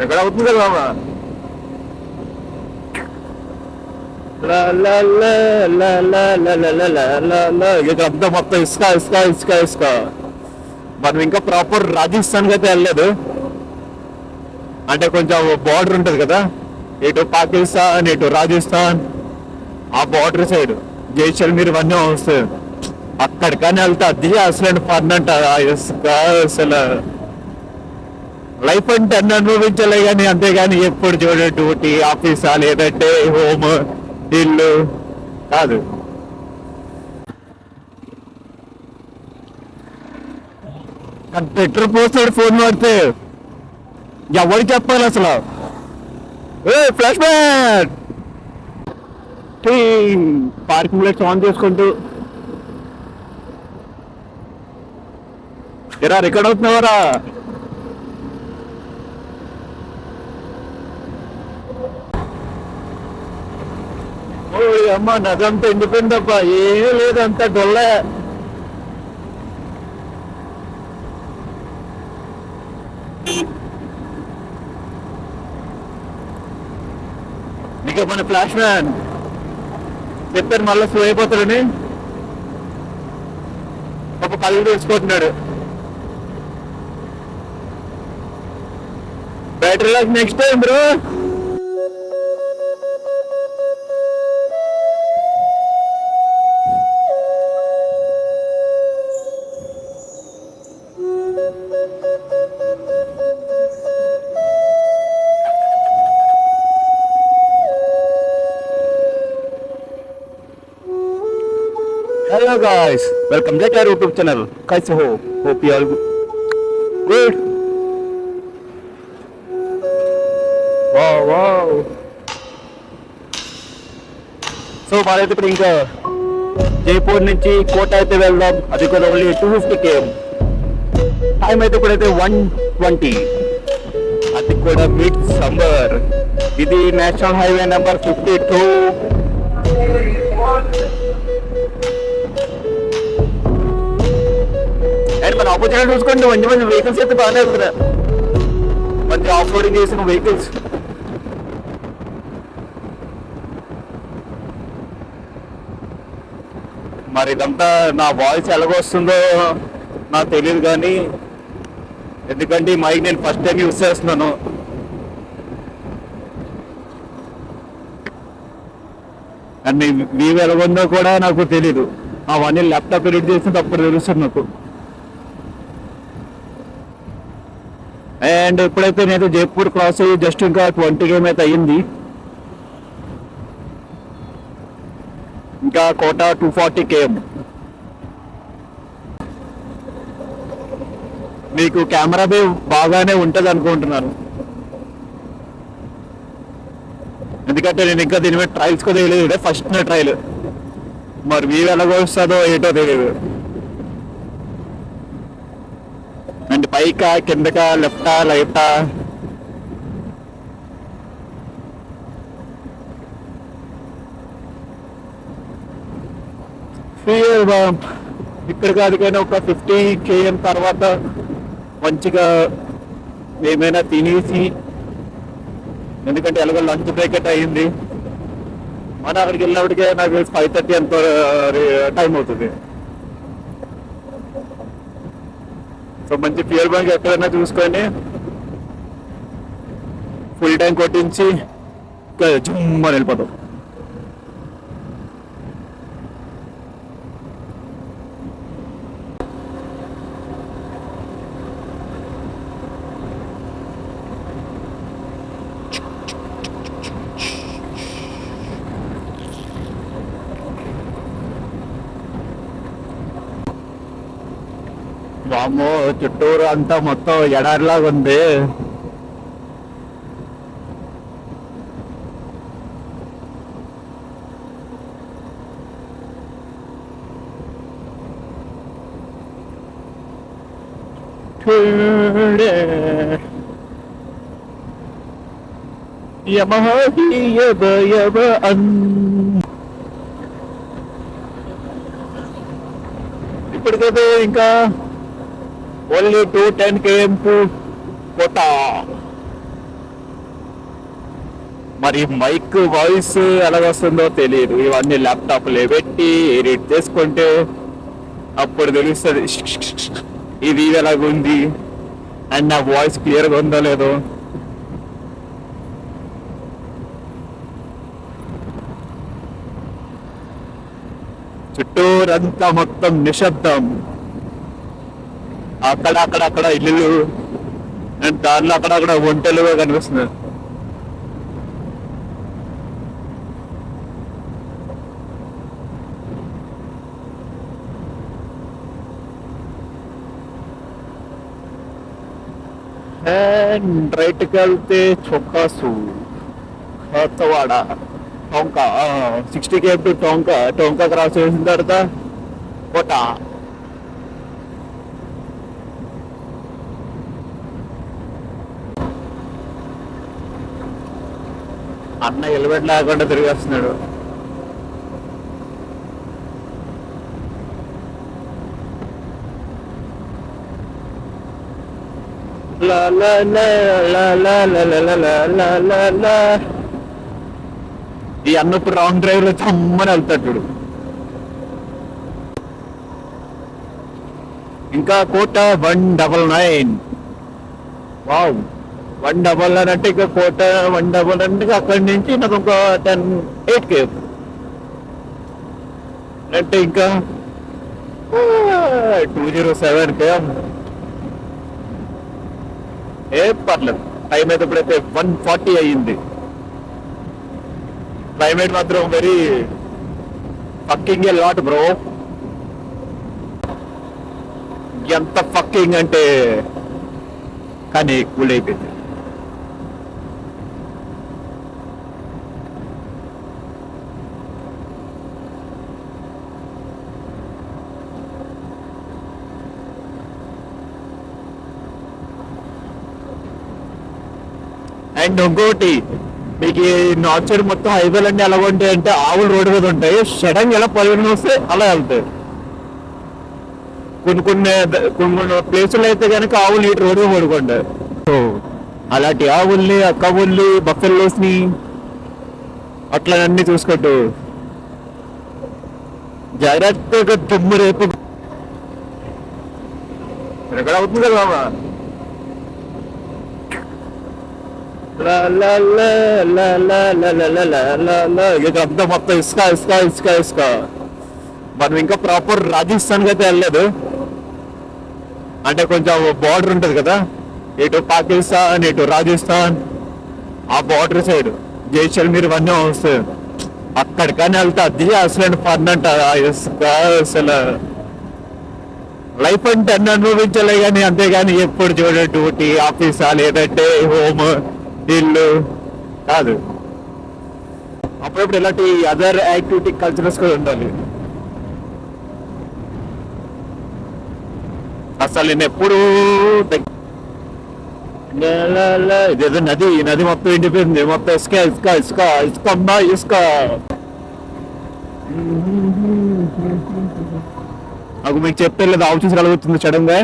ఎక్కడ అవుతుంది కదా మామ. ఇక్కడ అంతా మొత్తం ఇసుక ఇసుక ఇసుక ఇసుక. మనం ఇంకా ప్రాపర్ రాజస్థాన్కి అయితే వెళ్ళలేదు. అంటే కొంచెం బార్డర్ ఉంటుంది కదా, ఇటు పాకిస్తాన్ ఇటు రాజస్థాన్, ఆ బార్డర్ సైడ్ జైసల్మీర్ ఇవన్నీ వస్తాయి. అక్కడికని వెళ్తే అది అసలు ఫన్ అంట. ఇసుక అసలు లైఫ్ అంటే అన్ని అనుభవించలే కానీ, అంతేగాని ఎప్పుడు చూడ డ్యూటీ ఆఫీసా లేదంటే హోమ్ ఇల్లు కాదు. పెట్రోల్ పోస్తాడు ఫోన్ వాడితే ఎవరికి చెప్పాలి అసలు. Flash back parking lights on చేసుకుంటూ ఎరా రికార్డ్ అవుతున్నావారా? అమ్మ నదంతా ఎండిపోయిందప్ప, ఏం లేదు, అంత డొల్లే. ఇంకా మన ఫ్లాష్ మ్యాన్ చెప్పారు మళ్ళీ స్లో అయిపోతాడని, ఒక కళ్ళు తెచ్చుకుంటున్నాడు. Battery life next time bro. Hello guys, welcome back to our YouTube channel. कैसे हो? Hope you all good. Wow, wow. So మనైతే ఇప్పుడు ఇంకా జైపూర్ నుంచి కోట అయితే వెళ్దాం. అది కూడా ఓన్లీ 250 km. టైం అయితే ఇప్పుడైతే 1:20. అది కూడా మిడ్ సమ్మర్. ఇది నేషనల్ హైవే నెంబర్ 52. అండ్ మన ఆపోజిట్ చూసుకోండి, మంచి మంచి వెహికల్స్ అయితే బాగానే వెళ్తున్నాయి. మంచి ఆఫ్ రోడింగ్ చేసిన వెహికల్స్. మరి ఇదంతా నా వాయిస్ ఎలాగొస్తుందో నాకు తెలియదు కానీ, ఎందుకంటే ఈ మైక్ నేను ఫస్ట్ టైం యూజ్ చేస్తున్నాను. అండ్ మీ ఎలాగొందో కూడా నాకు తెలీదు. అవన్నీ ల్యాప్టాప్ ఎడిట్ చేసినప్పుడు అప్పుడు తెలుస్తుంది నాకు. అండ్ ఎప్పుడైతే నేను జైపూర్ క్రాస్ అయ్యి జస్ట్ ఇంకా 20 km అయితే అయ్యింది. ఇంకా కోట 240 km. మీకు కెమెరా బే బాగానే ఉంటుంది అనుకుంటున్నాను, ఎందుకంటే నేను ఇంకా దీని మీద ట్రయల్స్ కూడా తెలియదు. ఫస్ట్ ట్రయల్, మరి మీరు ఎలాగో వస్తుందో ఏటో తెలియదు. అండ్ పైకా కిందకా లెఫ్టా రైటా ఇక్కడ కాదు కానీ ఒక 50 km తర్వాత మంచిగా ఏమైనా తినేసి, ఎందుకంటే ఎలాగో లంచ్ బ్రేక్ అయితే అయ్యింది. మన అక్కడికి వెళ్ళినప్పటికే నాకు 5:30 ఎంత టైం అవుతుంది. సో మంచి ఫ్యూయల్ బంక్ ఎక్కడైనా చూసుకొని ఫుల్ ట్యాంక్ కొట్టించి జుమ్మని వెళ్ళిపోతాం. వామ్మో, చుట్టూరు అంతా మొత్తం ఎడారిలాగా ఉంది. ఇప్పటికైతే ఇంకా ఓన్లీ 210 km టు కోట. మరి మైక్ వాయిస్ ఎలా వస్తుందో తెలియదు. ఇవన్నీ ల్యాప్టాప్లో పెట్టి ఎడిట్ చేసుకుంటే అప్పుడు తెలుస్తుంది ఇది ఎలాగుంది అండ్ నా వాయిస్ క్లియర్గా ఉందో లేదో. చుట్టూరంతా మొత్తం నిశ్శబ్దం. అక్కడక్కడ ఇల్లు అండ్ దారిలో అక్కడక్కడ ఒంటెలుగా కనిపిస్తున్నాయి. అండ్ రైట్కి వెళ్తే చొక్కాసు Kothawada tonka 60 km to tonka cross చేసిన తర్వాత కోట. అన్న హెల్మెట్ లేకుండా తిరిగేస్తున్నాడు. ఈ అన్నప్పుడు రాంగ్ డ్రైవ్ లో చమ్మని వెళ్తాడు. ఇంకా కోట 199. వావ్, 199 అంటే ఇంకా కోట 199 అంటే అక్కడి నుంచి నాకు ఒక 8 km అంటే ఇంకా 207 km. ఏ పర్లేదు, టైం అయితే ఇప్పుడైతే 140 అయ్యింది. క్లైమేట్ మాత్రం very fucking a lot bro. ఎంత ఫక్కింగ్ అంటే కానీ కూల్ అయిపోయింది. అండ్ ఇంకోటి, మీకు ఈ నార్త్ సైడ్ మొత్తం హైవేలన్నీ ఎలా ఉంటాయి అంటే ఆవులు రోడ్డు మీద ఉంటాయి. సడన్ ఎలా పరిగణ వస్తే అలా వెళ్తాయి. కొన్ని ప్లేసులు అయితే కనుక ఆవులు నీటి రోడ్డు మీద పడుకుంటాయి. సో అలాంటి ఆవుల్ని, అక్కవుల్ని, బఫెల్లోస్ని అట్లా అన్ని చూసుకుంటూ జాగ్రత్తగా దుమ్ము రేపు ఎక్కడ అవుతుంది కదా మామ. ఇక్కడంతా మొత్తం ఇసుక. మనం ఇంకా ప్రాపర్ రాజస్థాన్కి అయితే వెళ్ళలేదు. అంటే కొంచెం బార్డర్ ఉంటుంది కదా, ఇటు పాకిస్తాన్ ఇటు రాజస్థాన్, ఆ బార్డర్ సైడ్ జైసల్మీర్ ఇవన్నీ వస్తాయి. అక్కడికని వెళ్తే అది అసలు ఫన్ అంట. ఇసుక అసలు లైఫ్ అంటే అన్ని అనుభవించాలి కానీ, అంతేగాని ఎప్పుడు చూడ డ్యూటీ ఆఫీసా లేదంటే హోమ్ ఇల్లు కాదు. అప్పుడప్పుడు ఇలాంటి అదర్ యాక్టివిటీ కల్చరల్స్ కూడా ఉండాలి. అసలు నేను ఎప్పుడు ఇదేదో నది మొత్తం ఎండిపోయింది. మొత్తం ఇసుక అమ్మా ఇసుక. నాకు మీకు చెప్పే లేదు, ఆవు చూసి కలుగుతుంది సడన్ గా.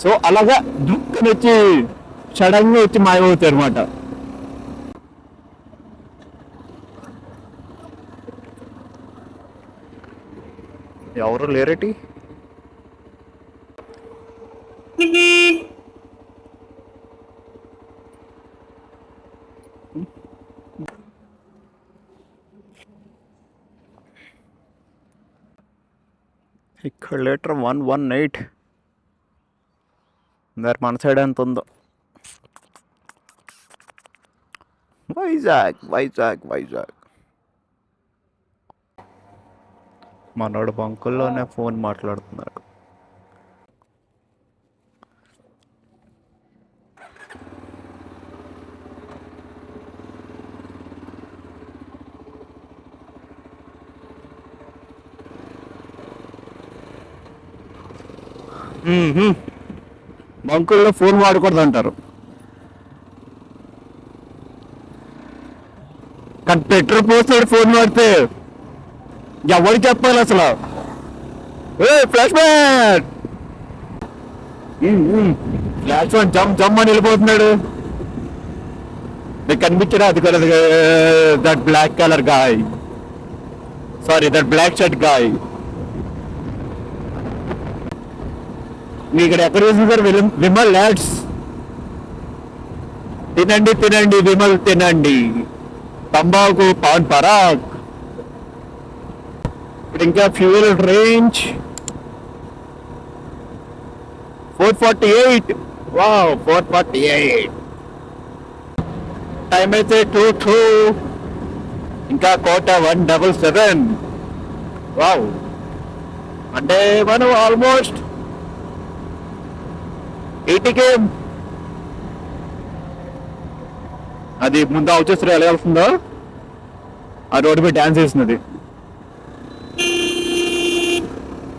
సో అలాగా దుఃఖని వచ్చి సడన్ గా వచ్చి మాయమవుతాయి అనమాట. ఎవరు లేరేటి. ఇక్కడ లీటర్ 118. మరి మన సైడ్ ఎంత ఉందో. వైజాగ్ మనోడు బంకుల్లోనే ఫోన్ మాట్లాడుతున్నాడు. బంకుల్లో ఫోన్ వాడకూడదు అంటారు, కానీ పెట్రోల్ పోస్తాడు ఫోన్ వాడితే ఎవరికి చెప్పాలి అసలు. ఏ ఫ్లాష్ బ్యాక్ ఫ్లాష్ వన్ జమ్ అని వెళ్ళిపోతున్నాడు. మీకు కనిపించరా అది కదా, that black colour guy, sorry that black shirt guy. మీ ఇక్కడ ఎక్కడ చూసారు విమల్ లాడ్స్? తినండి తినండి విమల్ తినండి, తంబాకు పాన్ పరాగ్. ఇప్పుడు ఇంకా ఫ్యూయల్ రేంజ్ 448. వావ్ 448. టైం అయితే 2:02. ఇంకా కోట 177. వావ్, అంటే మనం ఆల్మోస్ట్ 80K. అది ముందు వచ్చేసరి ఎలా వస్తుందో ఆ రోడ్డు మీద డాన్స్ చేసినది.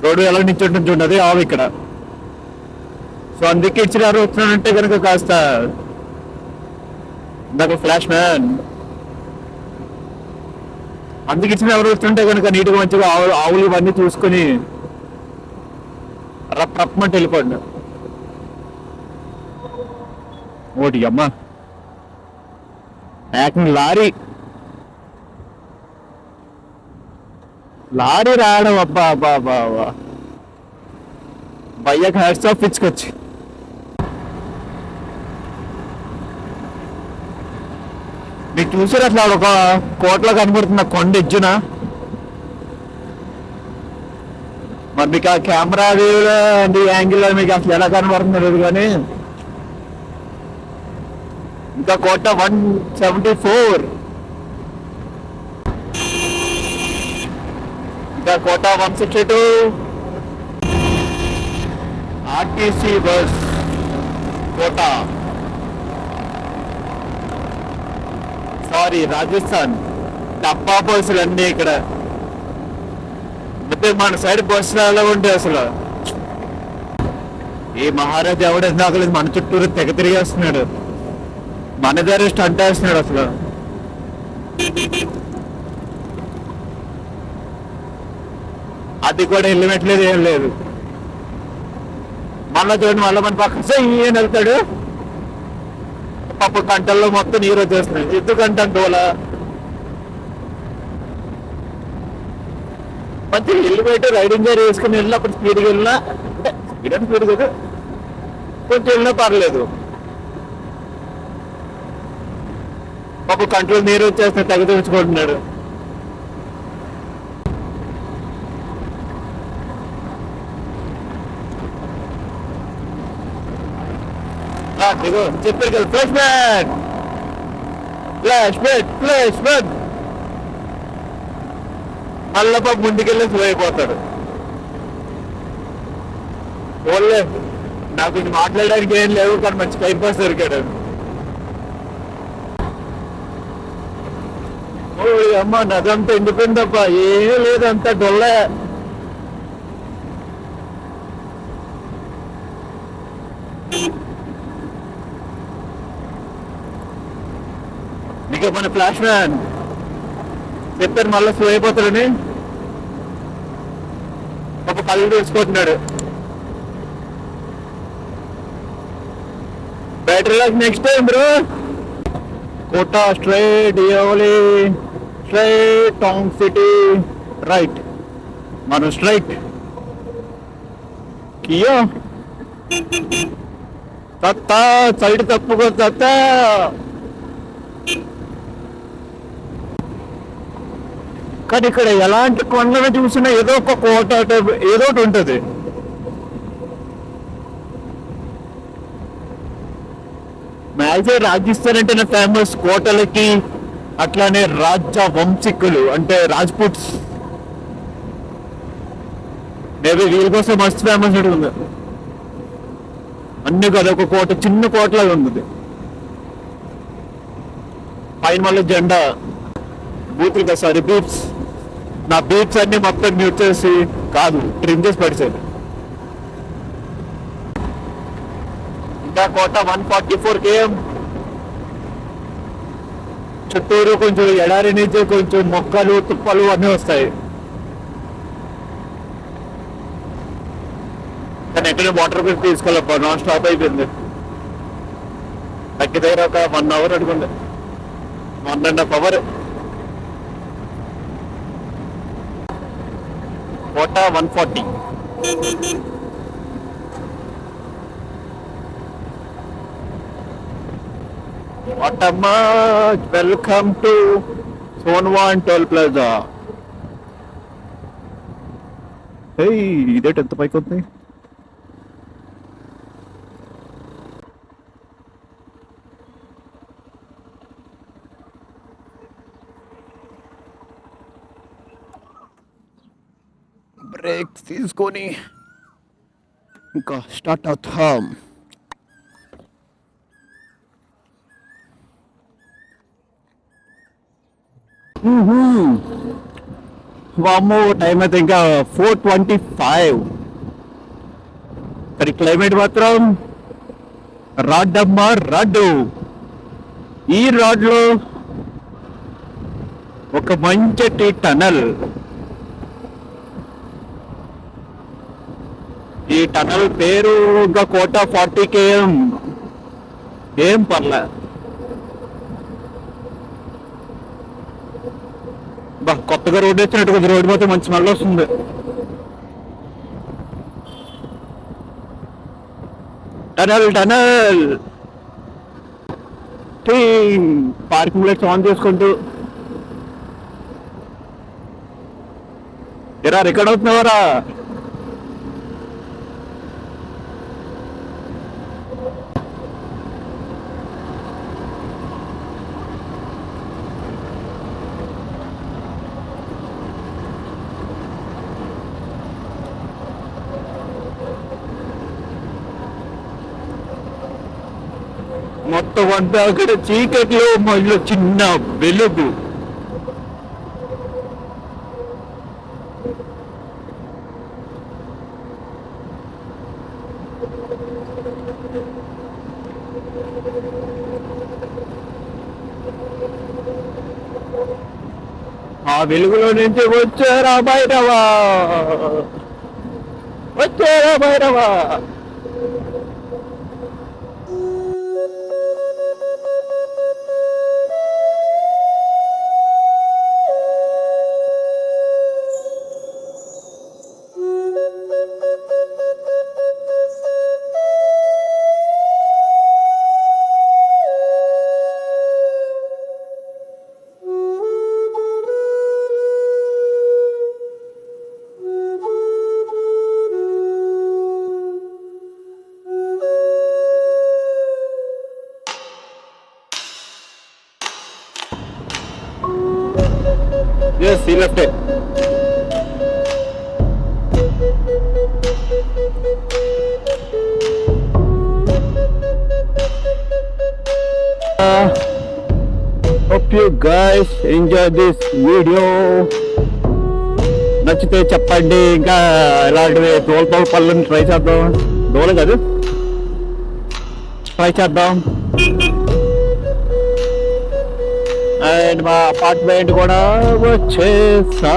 రోడ్డు ఎలా నిల్చుంటుంది ఆవు ఇక్కడ. సో అందుకే ఇచ్చిన ఎవరు వస్తున్నానంటే కనుక కాస్త నాకు ఫ్లాష్ మ్యాన్, అందుకు ఇచ్చిన ఎవరు వస్తుంటే కనుక నీట్గా మంచిగా ఆవులు ఇవన్నీ చూసుకొని రప్పమంటే వెళ్ళిపోండి. ఓటి అమ్మ యాక్టింగ్ లారీ రావడం, అబ్బా అబ్బా అబ్బా అబ్బా, భయ్యకి హ్యాట్స్ ఆఫ్ ఇచ్చుకొచ్చి. మీకు చూసారు అట్లా ఒక కోట్లో కనబడుతున్న కొండ ఎజ్జున. మరి మీకు ఆ కెమెరా యాంగిల్లో మీకు అసలు ఎలా కనబడుతుందో లేదు కానీ ఇంకా కోట 174, ఇంకా కోట 162. ఆర్టీసీ బస్ కోట, సారీ రాజస్థాన్. డబ్బా బస్సులు అన్నీ ఇక్కడ. అయితే మన సైడ్ బస్సులు ఎలా ఉంటాయి అసలు. ఈ మహారాజు ఎవడే నాకలేదు, మన చుట్టూరు తెగ తిరిగేస్తున్నాడు, మన దగ్గర స్టంట్ వేస్తున్నాడు అసలు. అది కూడా హెల్మెట్లేదు ఏం లేదు. మళ్ళా చూడండి, మళ్ళీ మన పక్కన ఈయన వెళ్తాడు. పాప కంటల్లో మొత్తం నీరు వచ్చేస్తున్నాయి. ఎందుకంటే డోలా మంచి హెల్మెట్ రైడింగ్ గేర్ వేసుకుని వెళ్ళినప్పుడు స్పీడ్గా వెళ్ళినా, స్పీడ్ కదా, కొంచెం వెళ్ళినా పర్లేదు. పాప కంట్లో నీరు వచ్చేస్తున్నాయి, తెగ తెచ్చుకుంటున్నాడు. చెప్పారు కదా ఫ్లాష్ మ్యాన్, ఫ్లాష్ మ్యాన్. మళ్ళా పాప ముందుకెళ్ళి స్లో అయిపోతాడు. ఓన్లే నాకు ఇది మాట్లాడడానికి ఏం లేవు, కానీ మంచి టైం పాస్ దొరికాడు. ఓ అమ్మ నదంతా ఎండిపోయిందప్ప, ఏమీ లేదు, అంతా డొల్లే. ఇక మన ఫ్లాష్ మ్యాన్ చెప్పారు మళ్ళీ స్లో అయిపోతాడని, ఒక కళ్ళు తెలుసుకుంటున్నాడు. Battery life next time bro. Kota straight, ఓలీ స్ట్రైట్, టౌన్ సిటీ రైట్, మనం స్ట్రైట్. కియో తత్తా సైడ్ తప్పుకో తత్తా. కానీ ఇక్కడ ఎలాంటి కొండలు చూసినా ఏదో ఒక కోట ఏదో ఒకటి ఉంటుంది. మ్యాక్సిమం రాజస్థాన్ అంటే ఫేమస్ కోటలకి, అట్లానే రాజ వంశీకులు అంటే రాజ్పుట్స్, మేబీ వీళ్ళ కోసం మస్తు ఫేమస్ ఉంటుంది. అన్ని కదా ఒక కోట, చిన్న కోటలాగా ఉంటుంది. పైన మళ్ళీ జెండా, బూతులు కదా, సారీ బీట్స్. నా బీట్స్ అన్ని మొత్తం మ్యూట్ చేసి కాదు, ట్రిమ్ చేసి పడిచాను. ఇంకా కోట 144 km. చుట్టూరు కొంచెం ఎడారి నుంచి కొంచెం మొక్కలు తుప్పలు అన్నీ వస్తాయి. ఎక్కడ వాటర్ కూడా తీసుకోలేపా, నాన్ స్టాప్ అయిపోయింది. దగ్గర దగ్గర ఒక 1 అవర్ అనుకోండి, 1.5 అవర్. కోటా 140. వాటమ్మా, welcome to Sonwan toll plaza. ఇదేంటి ఎంత పైకి ఉంది? బ్రేక్ తీసుకొని ఇంకా స్టార్ట్ అవుతాం. వామ్మో, టైం అయితే ఇంకా 4:25. మరి క్లైమేట్ మాత్రం రాడ్డమ్మా రాడ్డు. ఈ రాడ్లో ఒక మంచి టనల్. ఈ టనల్ పేరు ఇంకా కోటా 40 km. ఏం పర్లే. కొత్తగా రోడ్డు వచ్చినట్టు కొద్ది రోడ్డు పోతే మంచి స్మెల్ వస్తుంది. Tunnel tunnel. Parking lights on చేసుకుంటూ ఎరా రికార్డ్ అవుతున్నావారా? మొత్తం అంతా అక్కడ చీకట్లో మళ్ళీ చిన్న వెలుగు. ఆ వెలుగులో నుంచి వచ్చారా భైరవా, వచ్చారా Bhairava. Yes, he left it. Hope you guys enjoy this video. నచ్చితే చెప్పండి. ఇంకా ఇలాంటివి తోలుతో పళ్ళని ట్రై చేద్దాం. దోలే కాదు, ట్రై చేద్దాం. అండ్ మా అపార్ట్మెంట్ కూడా వచ్చేసా.